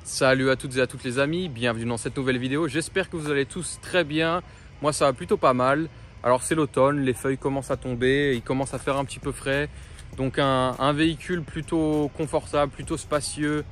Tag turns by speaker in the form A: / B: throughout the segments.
A: Salut à toutes et à tous les amis, bienvenue dans cette nouvelle vidéo. J'espère que vous allez tous très bien. Moi ça va plutôt pas mal. Alors c'est l'automne, les feuilles commencent à tomber, il commence à faire un petit peu frais. Donc un véhicule plutôt confortable, plutôt spacieux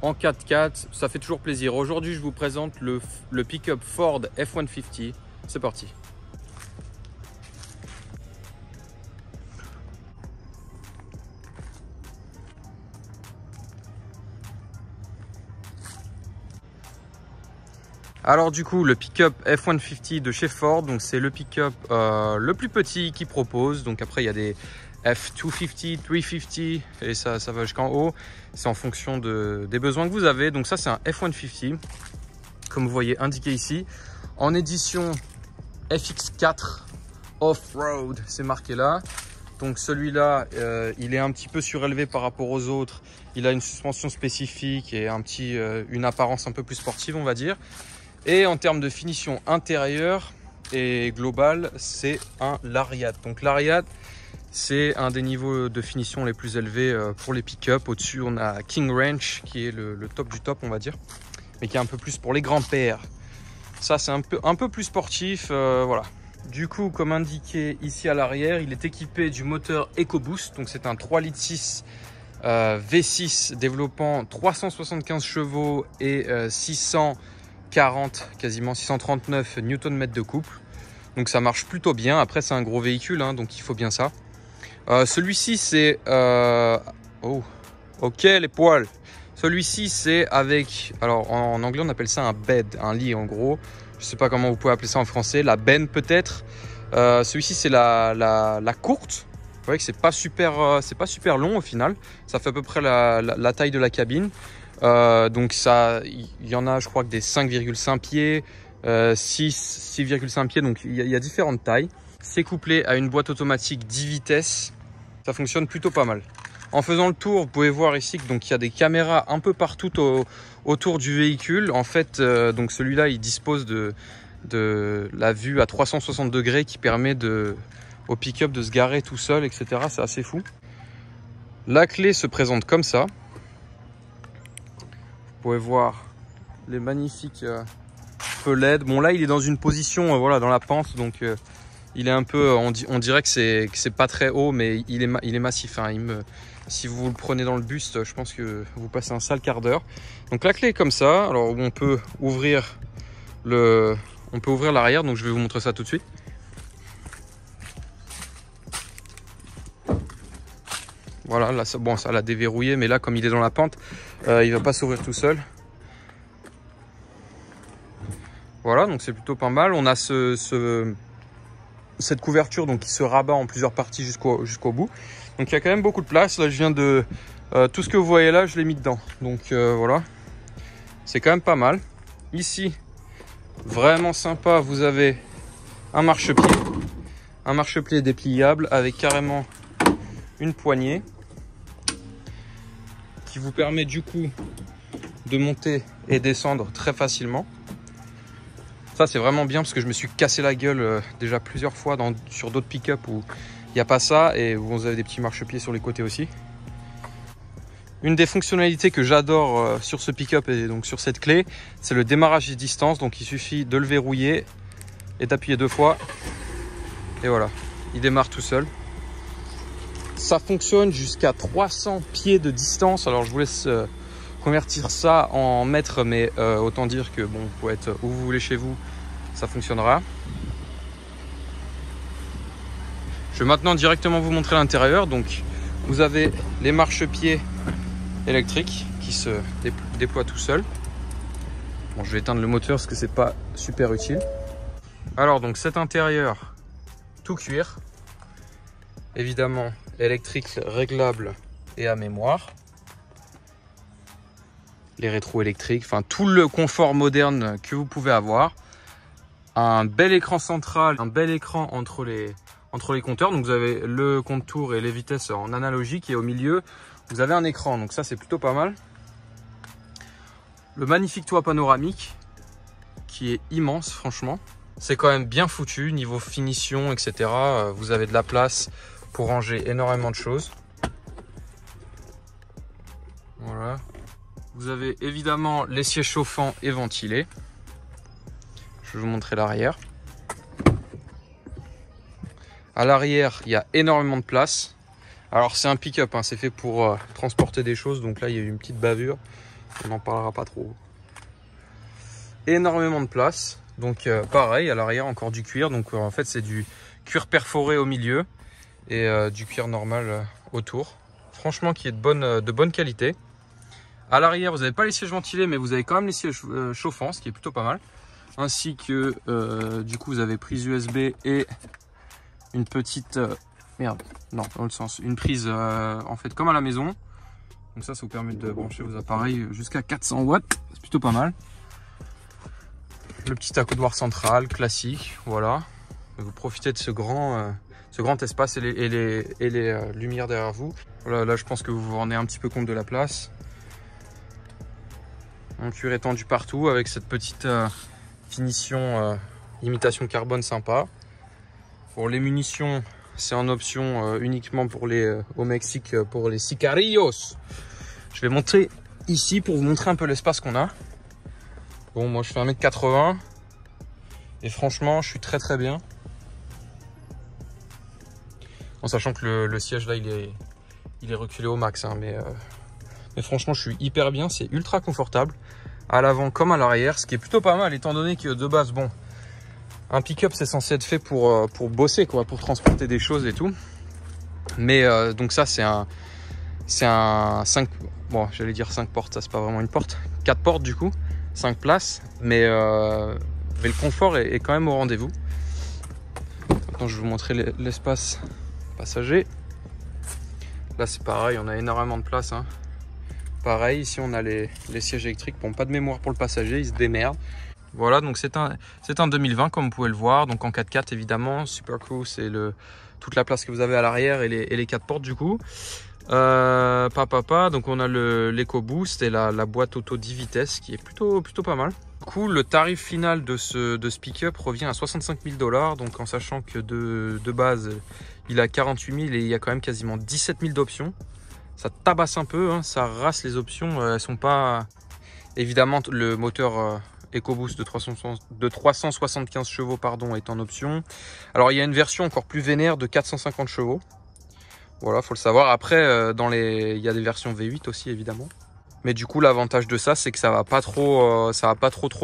A: en 4x4, ça fait toujours plaisir. Aujourd'hui je vous présente le pick-up Ford F-150. C'est parti. Alors du coup le pick-up F-150 de chez Ford, donc c'est le pick-up le plus petit qu'ils proposent. Donc après il y a des F-250, 350 et ça va jusqu'en haut. C'est en fonction des besoins que vous avez. Donc ça c'est un F-150, comme vous voyez indiqué ici, en édition FX4 Off-Road, c'est marqué là. Donc celui-là, il est un petit peu surélevé par rapport aux autres. Il a une suspension spécifique et une apparence un peu plus sportive, on va dire. Et en termes de finition intérieure et globale, c'est un Lariat. Donc Lariat, c'est un des niveaux de finition les plus élevés pour les pick-up. Au-dessus, on a King Ranch qui est le top du top, on va dire, mais qui est un peu plus pour les grands-pères. Ça, c'est un peu plus sportif, voilà. Du coup, comme indiqué ici à l'arrière, il est équipé du moteur EcoBoost. Donc c'est un 3,6 litres V6 développant 375 chevaux et quasiment 639 Nm de couple. Donc ça marche plutôt bien. Après c'est un gros véhicule, hein, donc il faut bien ça. Celui-ci c'est oh ok les poils. Celui-ci c'est avec, alors en anglais on appelle ça un bed, un lit en gros. Je sais pas comment vous pouvez appeler ça en français, la benne peut-être. Celui-ci c'est la courte. Vous voyez que c'est pas super long au final. Ça fait à peu près la taille de la cabine. Donc ça, il y en a je crois que des 5,5 pieds, 6,5 pieds, donc il y a différentes tailles. C'est couplé à une boîte automatique 10 vitesses, ça fonctionne plutôt pas mal. En faisant le tour, vous pouvez voir ici que donc il y a des caméras un peu partout autour du véhicule. En fait, donc celui-là il dispose de la vue à 360 degrés qui permet au pick-up de se garer tout seul, etc. C'est assez fou. La clé se présente comme ça. Vous pouvez voir les magnifiques feux LED. Bon là il est dans une position voilà, dans la pente, donc il est un peu, on dirait que c'est pas très haut, mais il est massif, hein. Si vous le prenez dans le buste, je pense que vous passez un sale quart d'heure. Donc la clé est comme ça. Alors on peut ouvrir l'arrière, donc je vais vous montrer ça tout de suite. Voilà, là bon, ça l'a déverrouillé, mais là comme il est dans la pente, il va pas s'ouvrir tout seul. Voilà, donc c'est plutôt pas mal. On a cette couverture donc qui se rabat en plusieurs parties jusqu'au bout. Donc il y a quand même beaucoup de place. Là je viens de tout ce que vous voyez là, je l'ai mis dedans. Donc voilà, c'est quand même pas mal. Ici, vraiment sympa, vous avez un marchepied dépliable avec carrément une poignée qui vous permet du coup de monter et descendre très facilement. Ça c'est vraiment bien parce que je me suis cassé la gueule déjà plusieurs fois sur d'autres pick-up où il n'y a pas ça, et vous avez des petits marchepieds sur les côtés aussi. Une des fonctionnalités que j'adore sur ce pick-up et donc sur cette clé, c'est le démarrage à distance. Donc il suffit de le verrouiller et d'appuyer 2 fois et voilà, il démarre tout seul. Ça fonctionne jusqu'à 300 pieds de distance. Alors je vous laisse convertir ça en mètres, mais autant dire que bon, vous pouvez être où vous voulez chez vous, ça fonctionnera. Je vais maintenant directement vous montrer l'intérieur. Donc vous avez les marchepieds électriques qui se déploient tout seul. Bon, je vais éteindre le moteur parce que c'est pas super utile. Alors donc cet intérieur tout cuir, évidemment électrique, réglable et à mémoire. Les rétros électriques, enfin tout le confort moderne que vous pouvez avoir. Un bel écran central, un bel écran entre les compteurs. Donc vous avez le compte tour et les vitesses en analogique, et au milieu vous avez un écran, donc ça c'est plutôt pas mal. Le magnifique toit panoramique qui est immense, franchement. C'est quand même bien foutu niveau finition, etc. Vous avez de la place pour ranger énormément de choses. Voilà. vous avez évidemment les sièges chauffants et ventilés. Je vais vous montrer l'arrière. À l'arrière, il y a énormément de place. Alors c'est un pick-up, hein, c'est fait pour transporter des choses. Donc là, il y a eu une petite bavure. On n'en parlera pas trop. Énormément de place. Donc pareil, à l'arrière, encore du cuir. Donc en fait, c'est du cuir perforé au milieu et du cuir normal autour. Franchement, qui est de bonne qualité. À l'arrière, vous n'avez pas les sièges ventilés, mais vous avez quand même les sièges chauffants, ce qui est plutôt pas mal. Ainsi que, du coup, vous avez prise USB et une petite... merde, non, dans le sens, une prise en fait comme à la maison. Donc ça vous permet de brancher vos appareils jusqu'à 400 watts, c'est plutôt pas mal. Le petit accoudoir central, classique, voilà. Vous profitez de ce grand espace et les lumières derrière vous. Voilà, là je pense que vous vous rendez un petit peu compte de la place. Un cuir étendu partout avec cette petite finition imitation carbone sympa. Pour les munitions, c'est en option uniquement pour au Mexique pour les sicarillos. Je vais monter ici pour vous montrer un peu l'espace qu'on a. Bon, moi je fais 1m80 et franchement je suis très bien. En sachant que le siège là il est reculé au max, hein, mais franchement je suis hyper bien, c'est ultra confortable à l'avant comme à l'arrière, ce qui est plutôt pas mal étant donné que de base, bon, un pick-up c'est censé être fait pour bosser quoi, pour transporter des choses et tout. Mais donc ça c'est un 5, bon j'allais dire 5 portes, ça c'est pas vraiment une porte, 4 portes du coup, 5 places, mais le confort est quand même au rendez-vous. Maintenant je vais vous montrer l'espace passager. Là c'est pareil, on a énormément de place, hein. Pareil, ici on a les sièges électriques. Bon, pas de mémoire pour le passager, il se démerde. Voilà, donc c'est un 2020 comme vous pouvez le voir. Donc en 4x4 évidemment, Super Crew c'est toute la place que vous avez à l'arrière et les 4 portes du coup. Donc on a l'EcoBoost et la boîte auto 10 vitesses qui est plutôt pas mal. Du coup, le tarif final de ce pick-up revient à 65 000 $. Donc en sachant que de base, il a 48 000 et il y a quand même quasiment 17 000 d'options. Ça tabasse un peu, hein, ça rase les options, elles sont pas... Évidemment, le moteur EcoBoost de 375 chevaux pardon, est en option. Alors, il y a une version encore plus vénère de 450 chevaux. Voilà, faut le savoir. Après, il y a des versions V8 aussi, évidemment. Mais du coup, l'avantage de ça, c'est que ça va pas trop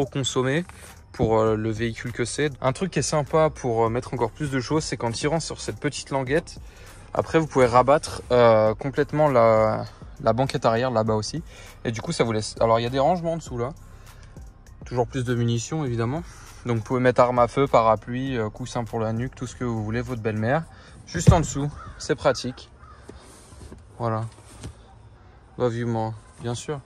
A: consommer pour le véhicule que c'est. Un truc qui est sympa pour mettre encore plus de choses, c'est qu'en tirant sur cette petite languette, après, vous pouvez rabattre complètement la banquette arrière là-bas aussi. Et du coup, ça vous laisse... Alors, il y a des rangements en dessous là. Toujours plus de munitions, évidemment. Donc, vous pouvez mettre arme à feu, parapluie, coussin pour la nuque, tout ce que vous voulez, votre belle-mère. Juste en dessous, c'est pratique. Voilà. Bah, vivement, bien sûr.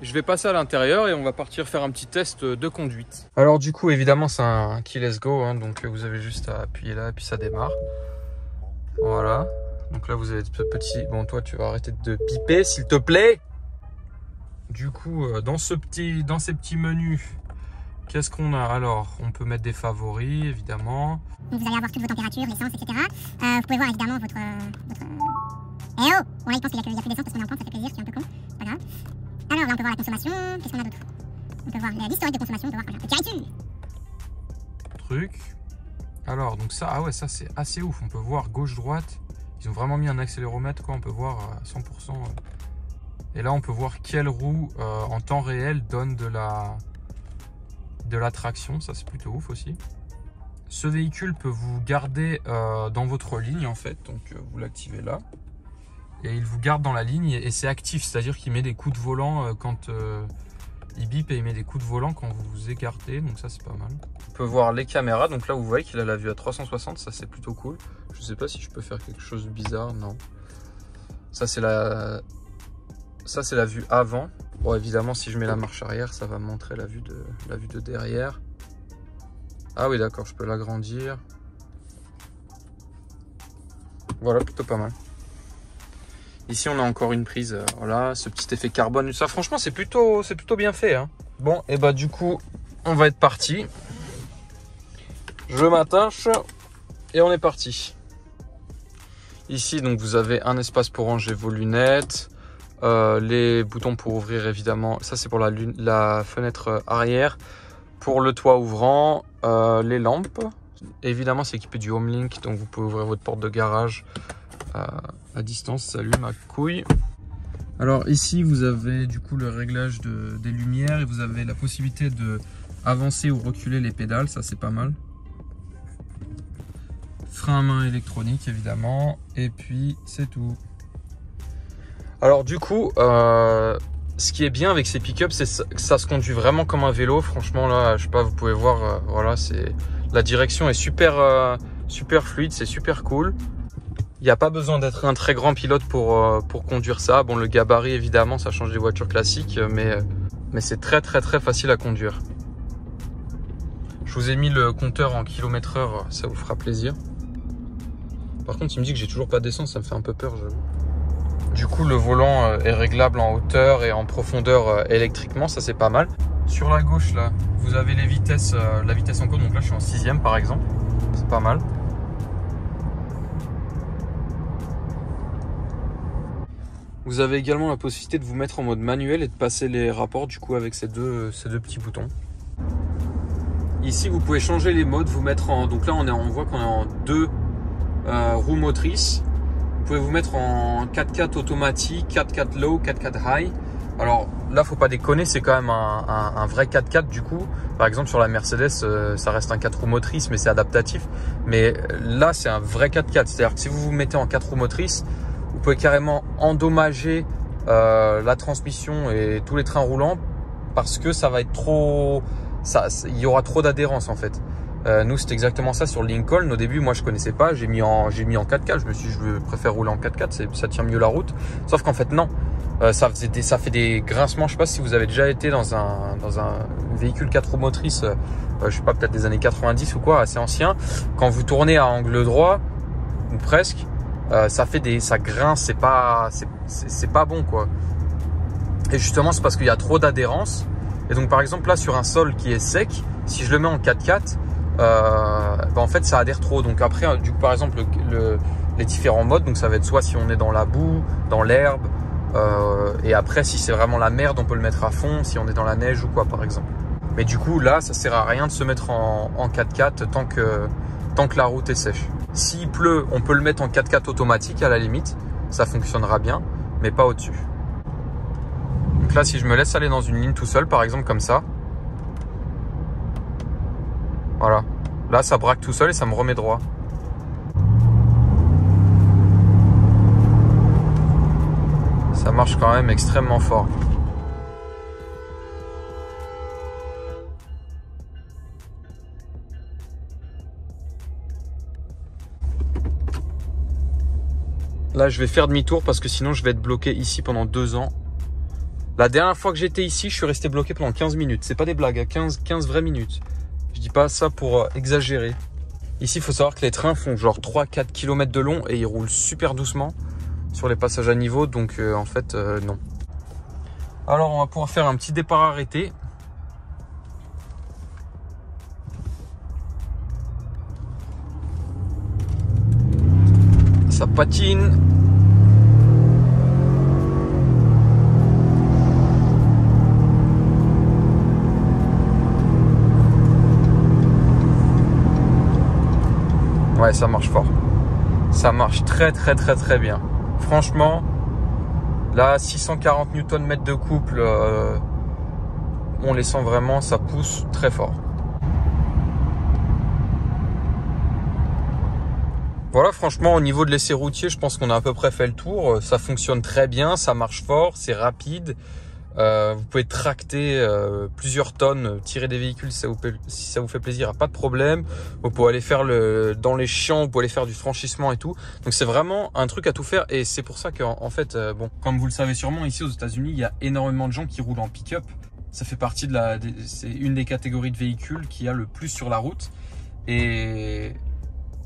A: Je vais passer à l'intérieur et on va partir faire un petit test de conduite. Alors, du coup, évidemment, c'est un keyless go. Hein, donc, vous avez juste à appuyer là et puis ça démarre. Voilà, donc là vous avez ce petit... Bon, toi tu vas arrêter de piper s'il te plaît. Du coup, dans ces petits menus, qu'est-ce qu'on a? Alors, on peut mettre des favoris, évidemment.
B: Donc vous allez avoir toutes vos températures, l'essence, etc. Vous pouvez voir évidemment votre... Eh oh! Bon là il pense qu'il n'y a plus d'essence parce qu'on est en pente, ça fait plaisir, je suis un peu con, c'est pas grave. Alors là on peut voir la consommation, qu'est-ce qu'on a d'autre? On peut voir l'historique de consommation, on peut voir voilà, le carré.
A: Truc. Alors, donc ça, ah ouais, ça c'est assez ouf. On peut voir gauche-droite. Ils ont vraiment mis un accéléromètre, quoi. On peut voir à 100%. Et là, on peut voir quelle roue en temps réel donne de la traction. Ça, c'est plutôt ouf aussi. Ce véhicule peut vous garder dans votre ligne, en fait. Donc, vous l'activez là. Et il vous garde dans la ligne et c'est actif. C'est-à-dire qu'il met des coups de volant quand... il bip et il met des coups de volant quand vous vous écartez, donc ça c'est pas mal. On peut voir les caméras, donc là vous voyez qu'il a la vue à 360, ça c'est plutôt cool. Je sais pas si je peux faire quelque chose de bizarre, non. Ça c'est la vue avant. Bon évidemment si je mets la marche arrière, ça va me montrer la vue de derrière. Ah oui d'accord, je peux l'agrandir. Voilà, plutôt pas mal. Ici, on a encore une prise, voilà, ce petit effet carbone. Ça, franchement, c'est plutôt bien fait. Hein. Bon, et bah du coup, on va être parti. Je m'attache et on est parti. Ici, donc, vous avez un espace pour ranger vos lunettes, Les boutons pour ouvrir évidemment, ça c'est pour la fenêtre arrière. Pour le toit ouvrant, les lampes. Évidemment c'est équipé du HomeLink, donc vous pouvez ouvrir votre porte de garage à distance. Salut ma couille. Alors ici vous avez du coup le réglage des lumières et vous avez la possibilité de avancer ou reculer les pédales, ça c'est pas mal. Frein à main électronique évidemment, et puis c'est tout. Alors du coup, ce qui est bien avec ces pick-up, c'est que ça se conduit vraiment comme un vélo. Franchement là, je sais pas, vous pouvez voir, voilà, la direction est super fluide, c'est super cool. Il n'y a pas besoin d'être un très grand pilote pour conduire ça. Bon, le gabarit évidemment, ça change des voitures classiques, mais c'est très facile à conduire. Je vous ai mis le compteur en km/h, ça vous fera plaisir. Par contre, il me dit que j'ai toujours pas d'essence, ça me fait un peu peur. Du coup, le volant est réglable en hauteur et en profondeur électriquement, ça c'est pas mal. Sur la gauche, là, vous avez les vitesses, la vitesse en courbe. Donc là, je suis en 6e par exemple, c'est pas mal. Vous avez également la possibilité de vous mettre en mode manuel et de passer les rapports du coup avec ces deux petits boutons. Ici, vous pouvez changer les modes, vous mettre en. Donc là, on voit qu'on est en 2 roues motrices. Vous pouvez vous mettre en 4x4 automatique, 4x4 low, 4x4 high. Alors là, faut pas déconner, c'est quand même un vrai 4x4 du coup. Par exemple, sur la Mercedes, ça reste un 4 roues motrices, mais c'est adaptatif. Mais là, c'est un vrai 4x4. C'est-à-dire que si vous vous mettez en 4 roues motrices, vous pouvez carrément endommager la transmission et tous les trains roulants parce que ça va être trop. Il y aura trop d'adhérence en fait. Nous c'est exactement ça sur le Lincoln. Au début moi je connaissais pas, j'ai mis en 4x4, je me suis dit je préfère rouler en 4x4, ça tient mieux la route. Sauf qu'en fait non, ça fait des grincements. Je sais pas si vous avez déjà été dans un véhicule 4 roues motrices, je sais pas, peut-être des années 90 ou quoi, assez ancien. Quand vous tournez à angle droit ou presque, ça grince, c'est pas bon quoi. Et justement c'est parce qu'il y a trop d'adhérence. Et donc par exemple là sur un sol qui est sec, si je le mets en 4x4, en fait ça adhère trop. Donc après du coup par exemple les différents modes, donc ça va être soit si on est dans la boue, dans l'herbe, et après si c'est vraiment la merde on peut le mettre à fond, si on est dans la neige ou quoi par exemple. Mais du coup là ça sert à rien de se mettre en 4x4 tant que la route est sèche. S'il pleut, on peut le mettre en 4x4 automatique à la limite, ça fonctionnera bien, mais pas au-dessus. Donc là, si je me laisse aller dans une ligne tout seul, par exemple comme ça, voilà. Là, ça braque tout seul et ça me remet droit. Ça marche quand même extrêmement fort. Là, je vais faire demi-tour parce que sinon, je vais être bloqué ici pendant 2 ans. La dernière fois que j'étais ici, je suis resté bloqué pendant 15 minutes. C'est pas des blagues, 15 vraies minutes. Je dis pas ça pour exagérer. Ici, il faut savoir que les trains font genre 3-4 km de long et ils roulent super doucement sur les passages à niveau. Donc, en fait, non. Alors, on va pouvoir faire un petit départ arrêté. Ça patine. Ouais, ça marche fort. Ça marche très bien. Franchement, là, 640 Nm de couple, on les sent vraiment, ça pousse très fort. Voilà, franchement, au niveau de l'essai routier, je pense qu'on a à peu près fait le tour. Ça fonctionne très bien, ça marche fort, c'est rapide. Vous pouvez tracter plusieurs tonnes, tirer des véhicules si ça vous fait plaisir, pas de problème. Vous pouvez aller faire dans les champs, vous pouvez aller faire du franchissement et tout. Donc c'est vraiment un truc à tout faire et c'est pour ça qu'en fait, bon, comme vous le savez sûrement, ici aux États-Unis, il y a énormément de gens qui roulent en pick-up. Ça fait partie c'est une des catégories de véhicules qui a le plus sur la route.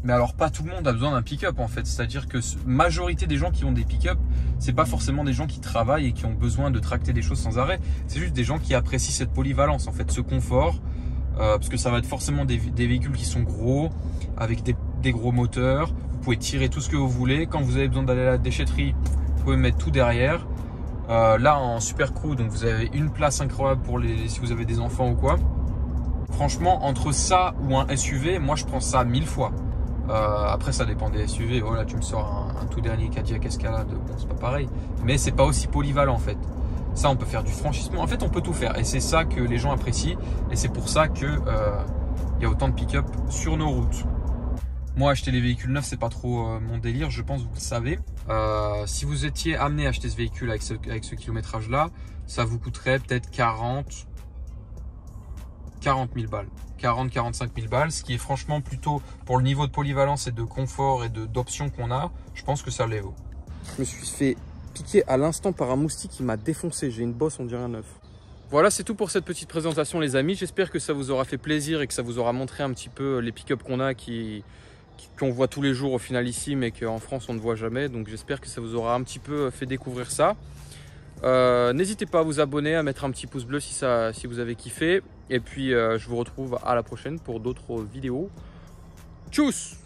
A: Mais alors pas tout le monde a besoin d'un pick-up en fait, c'est-à-dire que majorité des gens qui ont des pick-up, c'est pas forcément des gens qui travaillent et qui ont besoin de tracter des choses sans arrêt, c'est juste des gens qui apprécient cette polyvalence en fait, ce confort, parce que ça va être forcément des véhicules qui sont gros, avec des gros moteurs, vous pouvez tirer tout ce que vous voulez, quand vous avez besoin d'aller à la déchetterie, vous pouvez mettre tout derrière, Là en Super Crew, donc vous avez une place incroyable pour si vous avez des enfants ou quoi. Franchement, entre ça ou un SUV, moi je prends ça 1000 fois. Après ça dépend des SUV. Oh là tu me sors un tout dernier Cadillac Escalade, bon c'est pas pareil. Mais c'est pas aussi polyvalent en fait. Ça on peut faire du franchissement. En fait on peut tout faire et c'est ça que les gens apprécient. Et c'est pour ça que y a autant de pick-up sur nos routes. Moi, acheter les véhicules neufs, c'est pas trop mon délire, je pense, vous le savez. Si vous étiez amené à acheter ce véhicule avec ce kilométrage-là, ça vous coûterait peut-être 40 000 balles. 40-45 000 balles, ce qui est franchement plutôt, pour le niveau de polyvalence et de confort et d'options qu'on a, je pense que ça les vaut. Je me suis fait piquer à l'instant par un moustique qui m'a défoncé. J'ai une bosse, on dirait un œuf. Voilà, c'est tout pour cette petite présentation, les amis. J'espère que ça vous aura fait plaisir et que ça vous aura montré un petit peu les pick-up qu'on a qu'on voit tous les jours au final ici, mais qu'en France on ne voit jamais. Donc j'espère que ça vous aura un petit peu fait découvrir ça. N'hésitez pas à vous abonner, à mettre un petit pouce bleu si vous avez kiffé. Et puis je vous retrouve à la prochaine pour d'autres vidéos. Tchuss!